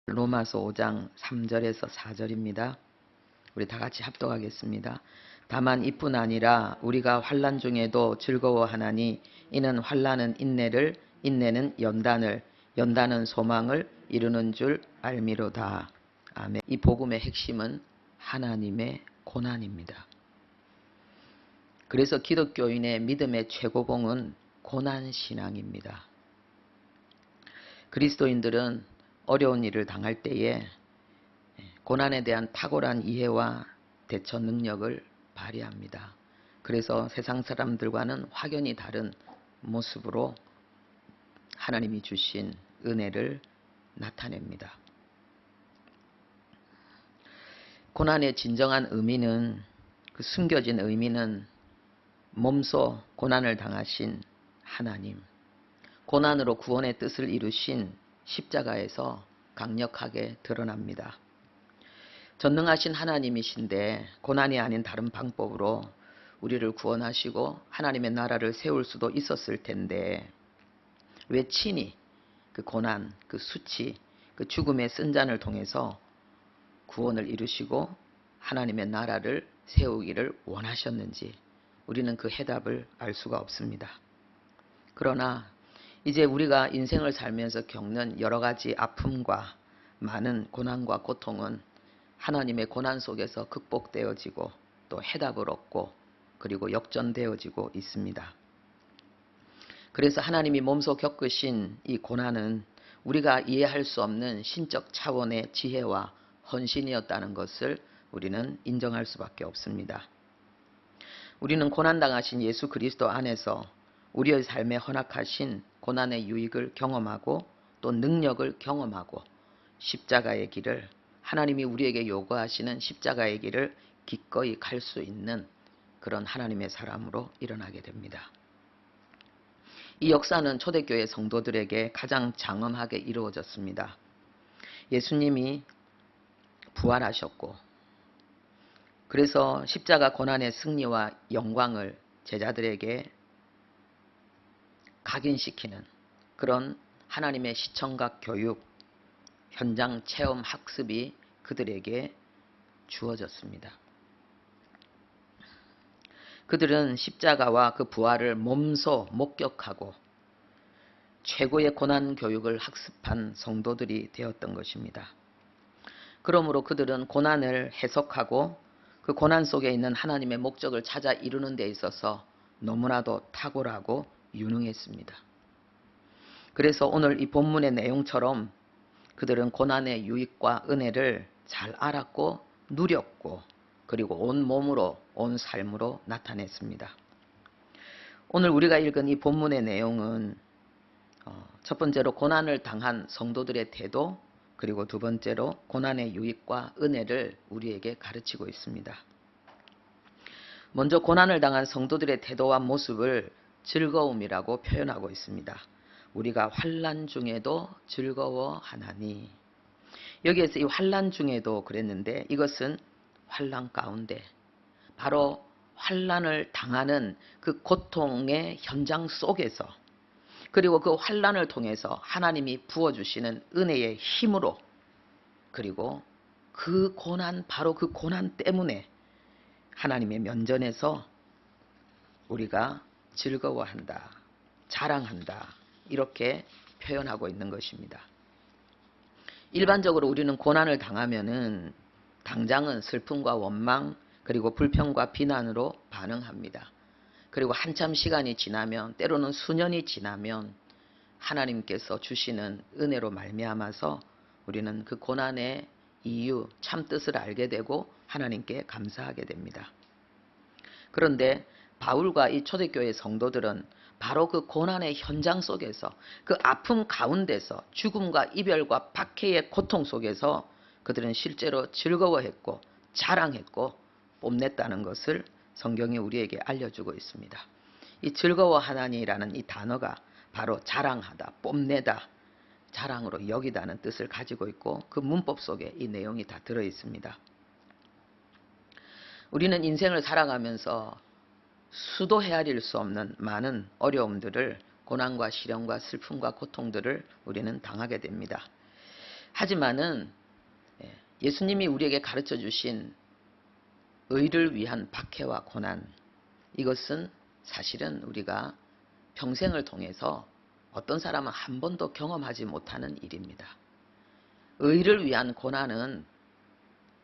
로마서 5장 3절에서 4절입니다. 우리 다 같이 합독하겠습니다. 다만 이뿐 아니라 우리가 환난 중에도 즐거워하나니 이는 환난은 인내를, 인내는 연단을, 연단은 소망을 이루는 줄 알미로다. 아멘. 이 복음의 핵심은 하나님의 고난입니다. 그래서 기독교인의 믿음의 최고봉은 고난신앙입니다. 그리스도인들은 어려운 일을 당할 때에 고난에 대한 탁월한 이해와 대처 능력을 발휘합니다. 그래서 세상 사람들과는 확연히 다른 모습으로 하나님이 주신 은혜를 나타냅니다. 고난의 진정한 의미는, 그 숨겨진 의미는 몸소 고난을 당하신 하나님, 고난으로 구원의 뜻을 이루신 십자가에서 강력하게 드러납니다. 전능하신 하나님이신데 고난이 아닌 다른 방법으로 우리를 구원하시고 하나님의 나라를 세울 수도 있었을 텐데 왜 친히 그 고난, 그 수치, 그 죽음의 쓴잔을 통해서 구원을 이루시고 하나님의 나라를 세우기를 원하셨는지 우리는 그 해답을 알 수가 없습니다. 그러나 이제 우리가 인생을 살면서 겪는 여러 가지 아픔과 많은 고난과 고통은 하나님의 고난 속에서 극복되어지고 또 해답을 얻고 그리고 역전되어지고 있습니다. 그래서 하나님이 몸소 겪으신 이 고난은 우리가 이해할 수 없는 신적 차원의 지혜와 헌신이었다는 것을 우리는 인정할 수밖에 없습니다. 우리는 고난당하신 예수 그리스도 안에서 우리의 삶에 허락하신 고난의 유익을 경험하고 또 능력을 경험하고 십자가의 길을, 하나님이 우리에게 요구하시는 십자가의 길을 기꺼이 갈 수 있는 그런 하나님의 사람으로 일어나게 됩니다. 이 역사는 초대교회 성도들에게 가장 장엄하게 이루어졌습니다. 예수님이 부활하셨고 그래서 십자가 고난의 승리와 영광을 제자들에게 각인시키는 그런 하나님의 시청각 교육, 현장 체험 학습이 그들에게 주어졌습니다. 그들은 십자가와 그 부활을 몸소 목격하고 최고의 고난 교육을 학습한 성도들이 되었던 것입니다. 그러므로 그들은 고난을 해석하고 그 고난 속에 있는 하나님의 목적을 찾아 이루는 데 있어서 너무나도 탁월하고 유능했습니다. 그래서 오늘 이 본문의 내용처럼 그들은 고난의 유익과 은혜를 잘 알았고 누렸고 그리고 온 몸으로 온 삶으로 나타냈습니다. 오늘 우리가 읽은 이 본문의 내용은 첫 번째로 고난을 당한 성도들의 태도, 그리고 두 번째로 고난의 유익과 은혜를 우리에게 가르치고 있습니다. 먼저 고난을 당한 성도들의 태도와 모습을 즐거움이라고 표현하고 있습니다. 우리가 환난 중에도 즐거워하나니. 여기에서 이 환난 중에도 그랬는데 이것은 환난 가운데, 바로 환난을 당하는 그 고통의 현장 속에서, 그리고 그 환난을 통해서 하나님이 부어주시는 은혜의 힘으로, 그리고 그 고난, 바로 그 고난 때문에 하나님의 면전에서 우리가 즐거워한다, 자랑한다, 이렇게 표현하고 있는 것입니다. 일반적으로 우리는 고난을 당하면은 당장은 슬픔과 원망, 그리고 불평과 비난으로 반응합니다. 그리고 한참 시간이 지나면, 때로는 수년이 지나면 하나님께서 주시는 은혜로 말미암아서 우리는 그 고난의 이유, 참뜻을 알게 되고 하나님께 감사하게 됩니다. 그런데 바울과 이 초대교회 성도들은 바로 그 고난의 현장 속에서, 그 아픔 가운데서, 죽음과 이별과 박해의 고통 속에서 그들은 실제로 즐거워했고 자랑했고 뽐냈다는 것을 성경이 우리에게 알려주고 있습니다. 이 즐거워하나니라는 이 단어가 바로 자랑하다, 뽐내다, 자랑으로 여기다는 뜻을 가지고 있고 그 문법 속에 이 내용이 다 들어있습니다. 우리는 인생을 살아가면서 수도 헤아릴 수 없는 많은 어려움들을, 고난과 시련과 슬픔과 고통들을 우리는 당하게 됩니다. 하지만은 예수님이 우리에게 가르쳐 주신 의를 위한 박해와 고난, 이것은 사실은 우리가 평생을 통해서 어떤 사람은 한 번도 경험하지 못하는 일입니다. 의를 위한 고난은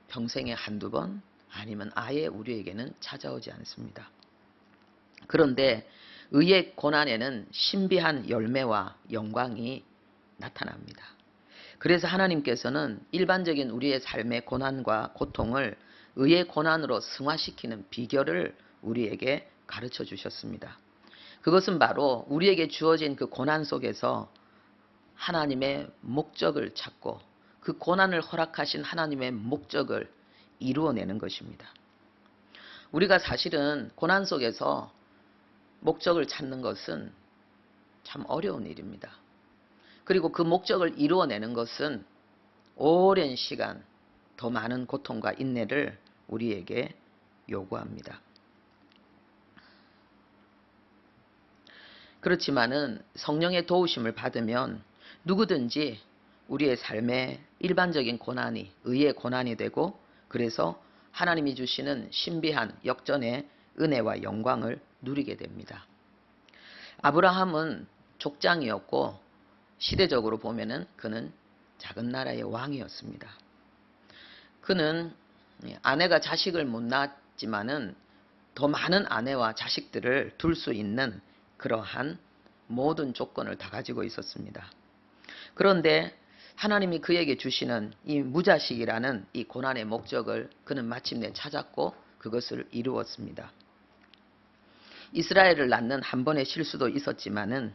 평생에 한두 번 아니면 아예 우리에게는 찾아오지 않습니다. 그런데 의의 고난에는 신비한 열매와 영광이 나타납니다. 그래서 하나님께서는 일반적인 우리의 삶의 고난과 고통을 의의 고난으로 승화시키는 비결을 우리에게 가르쳐 주셨습니다. 그것은 바로 우리에게 주어진 그 고난 속에서 하나님의 목적을 찾고 그 고난을 허락하신 하나님의 목적을 이루어내는 것입니다. 우리가 사실은 고난 속에서 목적을 찾는 것은 참 어려운 일입니다. 그리고 그 목적을 이루어내는 것은 오랜 시간, 더 많은 고통과 인내를 우리에게 요구합니다. 그렇지만은 성령의 도우심을 받으면 누구든지 우리의 삶에 일반적인 고난이 의의 고난이 되고, 그래서 하나님이 주시는 신비한 역전의 은혜와 영광을 누리게 됩니다. 아브라함은 족장이었고 시대적으로 보면은 그는 작은 나라의 왕이었습니다. 그는 아내가 자식을 못 낳았지만은 더 많은 아내와 자식들을 둘 수 있는 그러한 모든 조건을 다 가지고 있었습니다. 그런데 하나님이 그에게 주시는 이 무자식이라는 이 고난의 목적을 그는 마침내 찾았고 그것을 이루었습니다. 이스라엘을 낳는 한 번의 실수도 있었지만은,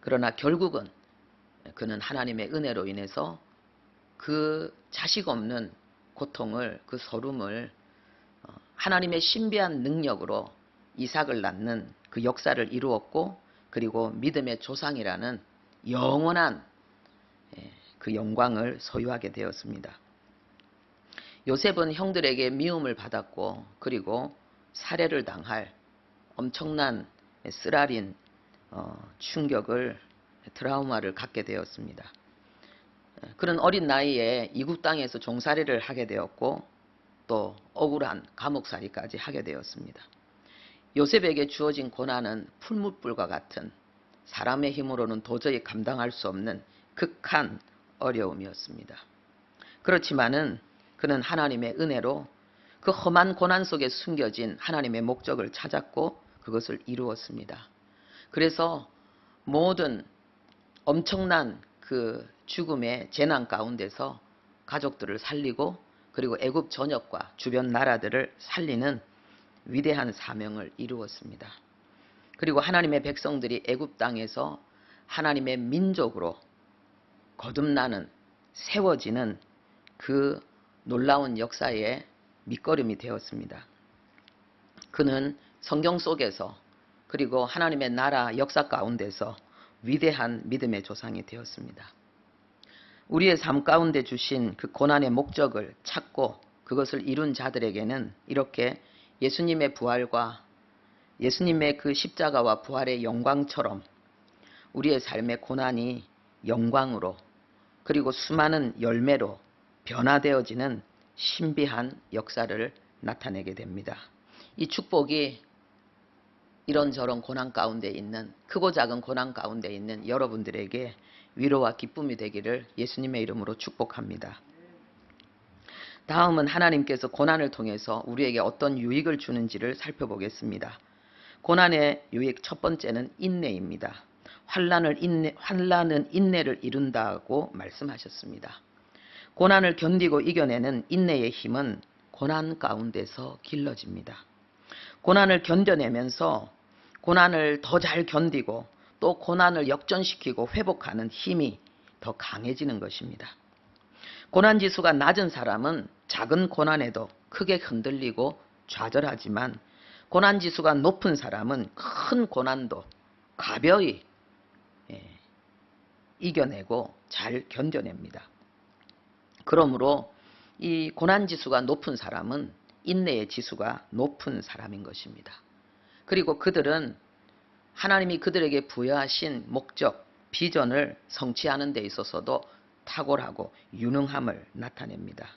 그러나 결국은 그는 하나님의 은혜로 인해서 그 자식 없는 고통을, 그 서름을 하나님의 신비한 능력으로 이삭을 낳는 그 역사를 이루었고, 그리고 믿음의 조상이라는 영원한 그 영광을 소유하게 되었습니다. 요셉은 형들에게 미움을 받았고, 그리고 살해를 당할 엄청난 쓰라린 충격을, 트라우마를 갖게 되었습니다. 그는 어린 나이에 이국 땅에서 종살이를 하게 되었고 또 억울한 감옥살이까지 하게 되었습니다. 요셉에게 주어진 고난은 풀무불과 같은, 사람의 힘으로는 도저히 감당할 수 없는 극한 어려움이었습니다. 그렇지만은 그는 하나님의 은혜로 그 험한 고난 속에 숨겨진 하나님의 목적을 찾았고 그것을 이루었습니다. 그래서 모든 엄청난 그 죽음의 재난 가운데서 가족들을 살리고, 그리고 애굽 전역과 주변 나라들을 살리는 위대한 사명을 이루었습니다. 그리고 하나님의 백성들이 애굽 땅에서 하나님의 민족으로 거듭나는, 세워지는 그 놀라운 역사의 밑거름이 되었습니다. 그는 성경 속에서, 그리고 하나님의 나라 역사 가운데서 위대한 믿음의 조상이 되었습니다. 우리의 삶 가운데 주신 그 고난의 목적을 찾고 그것을 이룬 자들에게는 이렇게 예수님의 부활과 예수님의 그 십자가와 부활의 영광처럼 우리의 삶의 고난이 영광으로, 그리고 수많은 열매로 변화되어지는 신비한 역사를 나타내게 됩니다. 이 축복이 이런저런 고난 가운데 있는, 크고 작은 고난 가운데 있는 여러분들에게 위로와 기쁨이 되기를 예수님의 이름으로 축복합니다. 다음은 하나님께서 고난을 통해서 우리에게 어떤 유익을 주는지를 살펴보겠습니다. 고난의 유익 첫 번째는 인내입니다. 환난은 인내를 이룬다고 말씀하셨습니다. 고난을 견디고 이겨내는 인내의 힘은 고난 가운데서 길러집니다. 고난을 견뎌내면서 고난을 더 잘 견디고 또 고난을 역전시키고 회복하는 힘이 더 강해지는 것입니다. 고난지수가 낮은 사람은 작은 고난에도 크게 흔들리고 좌절하지만, 고난지수가 높은 사람은 큰 고난도 가벼이 이겨내고 잘 견뎌냅니다. 그러므로 이 고난지수가 높은 사람은 인내의 지수가 높은 사람인 것입니다. 그리고 그들은 하나님이 그들에게 부여하신 목적, 비전을 성취하는 데 있어서도 탁월하고 유능함을 나타냅니다.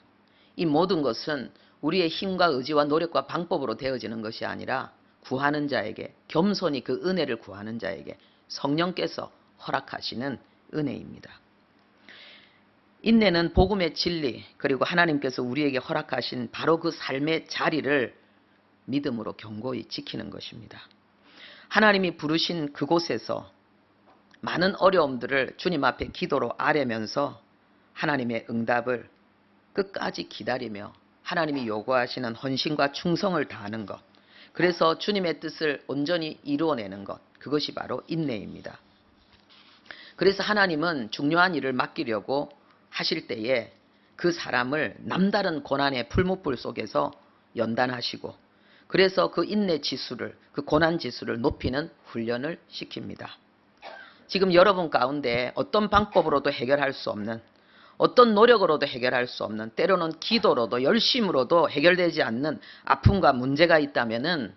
이 모든 것은 우리의 힘과 의지와 노력과 방법으로 되어지는 것이 아니라 구하는 자에게, 겸손히 그 은혜를 구하는 자에게 성령께서 허락하시는 은혜입니다. 인내는 복음의 진리, 그리고 하나님께서 우리에게 허락하신 바로 그 삶의 자리를 믿음으로 견고히 지키는 것입니다. 하나님이 부르신 그곳에서 많은 어려움들을 주님 앞에 기도로 아뢰면서 하나님의 응답을 끝까지 기다리며 하나님이 요구하시는 헌신과 충성을 다하는 것, 그래서 주님의 뜻을 온전히 이루어내는 것, 그것이 바로 인내입니다. 그래서 하나님은 중요한 일을 맡기려고 하실 때에 그 사람을 남다른 고난의 풀무불 속에서 연단하시고, 그래서 그 인내 지수를, 그 고난 지수를 높이는 훈련을 시킵니다. 지금 여러분 가운데 어떤 방법으로도 해결할 수 없는, 어떤 노력으로도 해결할 수 없는, 때로는 기도로도 열심으로도 해결되지 않는 아픔과 문제가 있다면은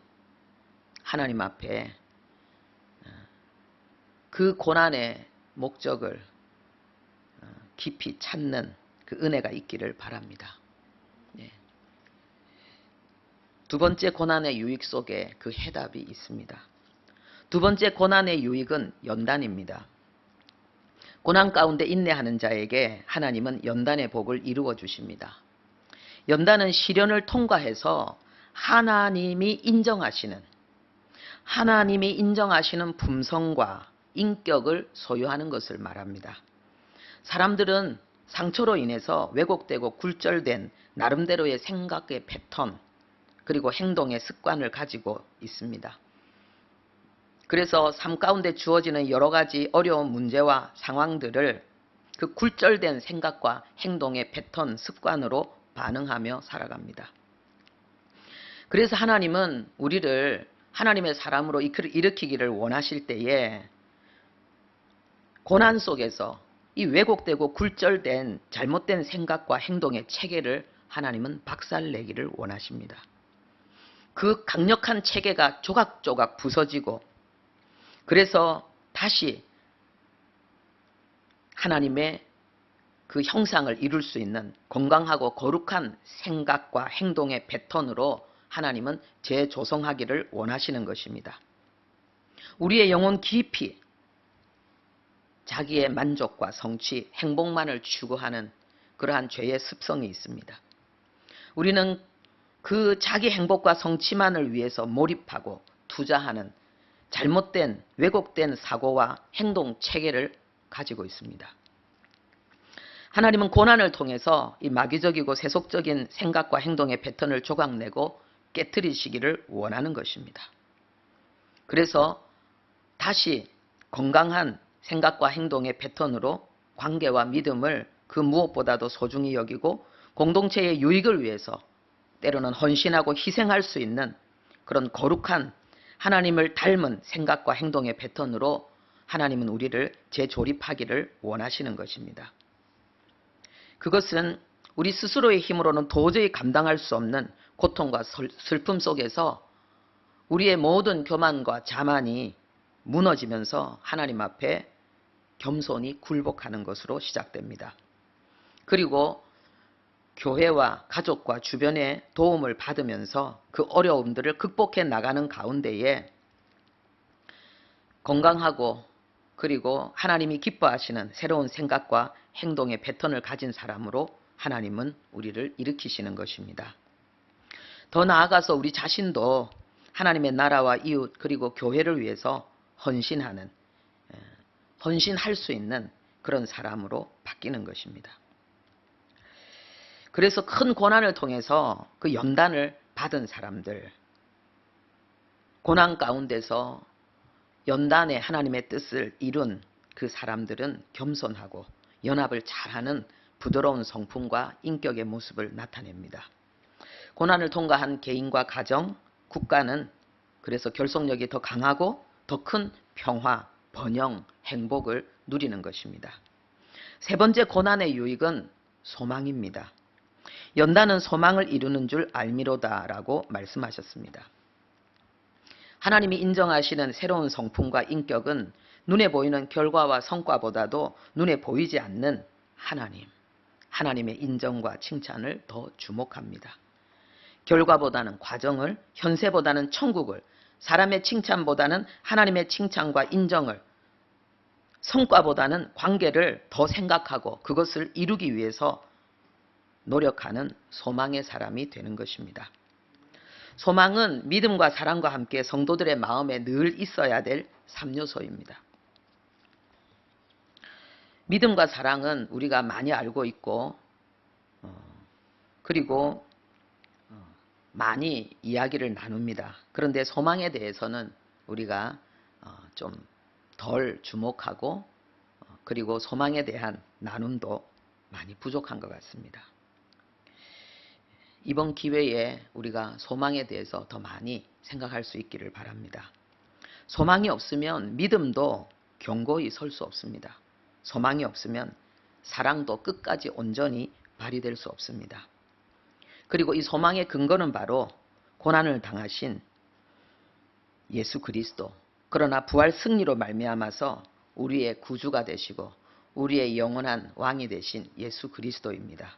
하나님 앞에 그 고난의 목적을 깊이 찾는 그 은혜가 있기를 바랍니다. 네. 두 번째 고난의 유익 속에 그 해답이 있습니다. 두 번째 고난의 유익은 연단입니다. 고난 가운데 인내하는 자에게 하나님은 연단의 복을 이루어 주십니다. 연단은 시련을 통과해서 하나님이 인정하시는 품성과 인격을 소유하는 것을 말합니다. 사람들은 상처로 인해서 왜곡되고 굴절된 나름대로의 생각의 패턴, 그리고 행동의 습관을 가지고 있습니다. 그래서 삶 가운데 주어지는 여러 가지 어려운 문제와 상황들을 그 굴절된 생각과 행동의 패턴, 습관으로 반응하며 살아갑니다. 그래서 하나님은 우리를 하나님의 사람으로 일으키기를 원하실 때에 고난 속에서 이 왜곡되고 굴절된 잘못된 생각과 행동의 체계를 하나님은 박살내기를 원하십니다. 그 강력한 체계가 조각조각 부서지고, 그래서 다시 하나님의 그 형상을 이룰 수 있는 건강하고 거룩한 생각과 행동의 패턴으로 하나님은 재조성하기를 원하시는 것입니다. 우리의 영혼 깊이 자기의 만족과 성취, 행복만을 추구하는 그러한 죄의 습성이 있습니다. 우리는 그 자기 행복과 성취만을 위해서 몰입하고 투자하는 잘못된, 왜곡된 사고와 행동 체계를 가지고 있습니다. 하나님은 고난을 통해서 이 마귀적이고 세속적인 생각과 행동의 패턴을 조각내고 깨트리시기를 원하는 것입니다. 그래서 다시 건강한 생각과 행동의 패턴으로 관계와 믿음을 그 무엇보다도 소중히 여기고 공동체의 유익을 위해서 때로는 헌신하고 희생할 수 있는 그런 거룩한 하나님을 닮은 생각과 행동의 패턴으로 하나님은 우리를 재조립하기를 원하시는 것입니다. 그것은 우리 스스로의 힘으로는 도저히 감당할 수 없는 고통과 슬픔 속에서 우리의 모든 교만과 자만이 무너지면서 하나님 앞에 겸손히 굴복하는 것으로 시작됩니다. 그리고 교회와 가족과 주변의 도움을 받으면서 그 어려움들을 극복해 나가는 가운데에 건강하고 그리고 하나님이 기뻐하시는 새로운 생각과 행동의 패턴을 가진 사람으로 하나님은 우리를 일으키시는 것입니다. 더 나아가서 우리 자신도 하나님의 나라와 이웃 그리고 교회를 위해서 헌신할 수 있는 그런 사람으로 바뀌는 것입니다. 그래서 큰 고난을 통해서 그 연단을 받은 사람들, 고난 가운데서 연단에 하나님의 뜻을 이룬 그 사람들은 겸손하고 연합을 잘하는 부드러운 성품과 인격의 모습을 나타냅니다. 고난을 통과한 개인과 가정, 국가는 그래서 결속력이 더 강하고 더 큰 평화, 번영, 행복을 누리는 것입니다. 세 번째 고난의 유익은 소망입니다. 연단은 소망을 이루는 줄 알미로다라고 말씀하셨습니다. 하나님이 인정하시는 새로운 성품과 인격은 눈에 보이는 결과와 성과보다도 눈에 보이지 않는 하나님의 인정과 칭찬을 더 주목합니다. 결과보다는 과정을, 현세보다는 천국을, 사람의 칭찬보다는 하나님의 칭찬과 인정을, 성과보다는 관계를 더 생각하고 그것을 이루기 위해서 노력하는 소망의 사람이 되는 것입니다. 소망은 믿음과 사랑과 함께 성도들의 마음에 늘 있어야 될 3요소입니다. 믿음과 사랑은 우리가 많이 알고 있고 그리고 많이 이야기를 나눕니다. 그런데 소망에 대해서는 우리가 좀 덜 주목하고 그리고 소망에 대한 나눔도 많이 부족한 것 같습니다. 이번 기회에 우리가 소망에 대해서 더 많이 생각할 수 있기를 바랍니다. 소망이 없으면 믿음도 견고히 설 수 없습니다. 소망이 없으면 사랑도 끝까지 온전히 발휘될 수 없습니다. 그리고 이 소망의 근거는 바로 고난을 당하신 예수 그리스도, 그러나 부활 승리로 말미암아서 우리의 구주가 되시고 우리의 영원한 왕이 되신 예수 그리스도입니다.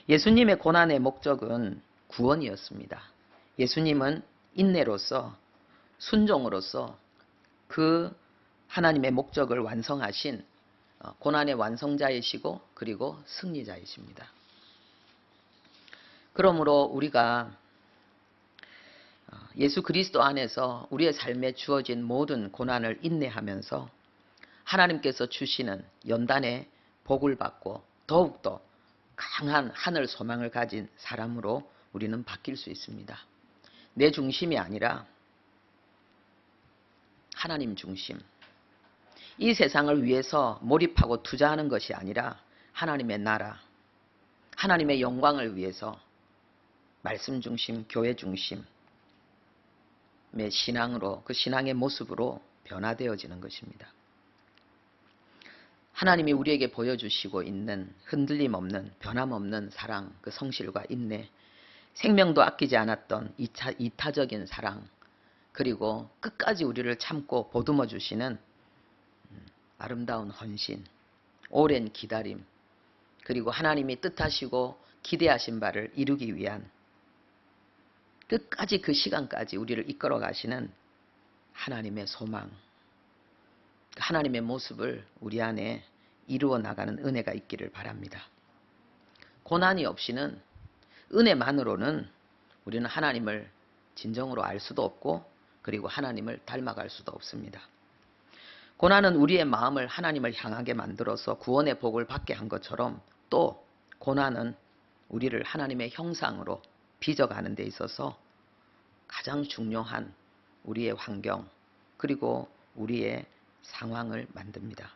예수님의 고난의 목적은 구원이었습니다. 예수님은 인내로서 순종으로서 그 하나님의 목적을 완성하신 고난의 완성자이시고 그리고 승리자이십니다. 그러므로 우리가 예수 그리스도 안에서 우리의 삶에 주어진 모든 고난을 인내하면서 하나님께서 주시는 연단의 복을 받고 더욱더 강한 하늘 소망을 가진 사람으로 우리는 바뀔 수 있습니다. 내 중심이 아니라 하나님 중심. 이 세상을 위해서 몰입하고 투자하는 것이 아니라 하나님의 나라, 하나님의 영광을 위해서 말씀 중심, 교회 중심의 신앙으로, 그 신앙의 모습으로 변화되어지는 것입니다. 하나님이 우리에게 보여주시고 있는 흔들림 없는, 변함없는 사랑, 그 성실과 인내, 생명도 아끼지 않았던 이타적인 사랑, 그리고 끝까지 우리를 참고 보듬어 주시는 아름다운 헌신, 오랜 기다림, 그리고 하나님이 뜻하시고 기대하신 바를 이루기 위한 끝까지 그 시간까지 우리를 이끌어 가시는 하나님의 소망, 하나님의 모습을 우리 안에 이루어 나가는 은혜가 있기를 바랍니다. 고난이 없이는, 은혜만으로는 우리는 하나님을 진정으로 알 수도 없고 그리고 하나님을 닮아갈 수도 없습니다. 고난은 우리의 마음을 하나님을 향하게 만들어서 구원의 복을 받게 한 것처럼 또 고난은 우리를 하나님의 형상으로 빚어가는 데 있어서 가장 중요한 우리의 환경 그리고 우리의 상황을 만듭니다.